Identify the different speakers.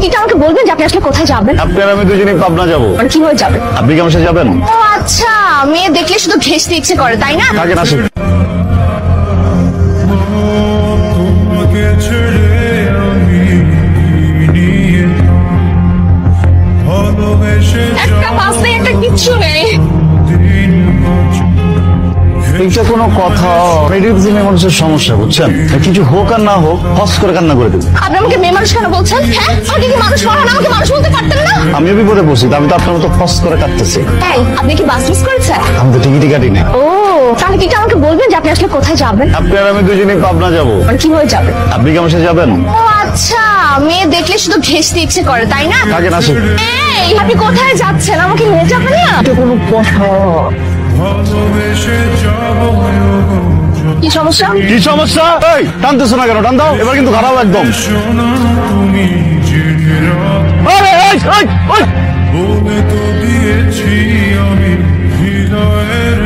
Speaker 1: এটা আমাকে বলবেন যে আপনি আসলে কোথায় যাবেন?
Speaker 2: আপনি আর আমি দুজনেই পাবনা যাবো।
Speaker 1: মানে কিভাবে যাবেন?
Speaker 2: আপনি কি আমার সাথে যাবেন?
Speaker 1: ও আচ্ছা, মেয়ে দেখলে শুধু ঘেঁষতে ইচ্ছে করে তাই না?
Speaker 2: থাকেন, আসুন।
Speaker 1: একটা বাস নেই, একটা কিচ্ছু নেই।
Speaker 2: এইটা কোনো কথা? মানুষের সমস্যা, বুঝছেন? কিছু হোক আর না হোক, হস করে কান্না করে দেবেন।
Speaker 1: আপনি আমাকে মেয়ে মানুষ কেন বলছেন? হ্যাঁ, আগে কি মানুষ মহান, আমাকে মানুষ বলতে পারতেন না?
Speaker 2: আমিও বিপদে পড়ছি, আমি তো আপনার মতো হস করে কাটতেছি।
Speaker 1: তাই আপনি কি বাস মিস করেছেন?
Speaker 2: আমি তো টিকিটই কাটি না।
Speaker 1: ও, তাহলে কি এটা আমাকে বলবেন যে আপনি আসলে কোথায় যাবেন?
Speaker 2: আপনি আর আমি দুজনেই পাবনা যাবো।
Speaker 1: মানে কিভাবে যাবেন?
Speaker 2: আপনি কি আমার সাথে যাবেন?
Speaker 1: ও আচ্ছা, মেয়ে দেখলে শুধু ঘেঁষতে ইচ্ছে করে তাই না?
Speaker 2: থাকেন, আসুন।
Speaker 1: এই, আপনি কোথায় যাচ্ছেন? আমাকে নিয়ে যাবেন না?
Speaker 2: এটা কোনো কথা?
Speaker 1: কি সমস্যা?
Speaker 2: কি সমস্যা? এই টানতেছো না কেন? টান দাও, এবার কিন্তু খারাপ একদম। আরে, এই, এই, এই।
Speaker 3: বলে তো দিয়েছি আমি হৃদয়ের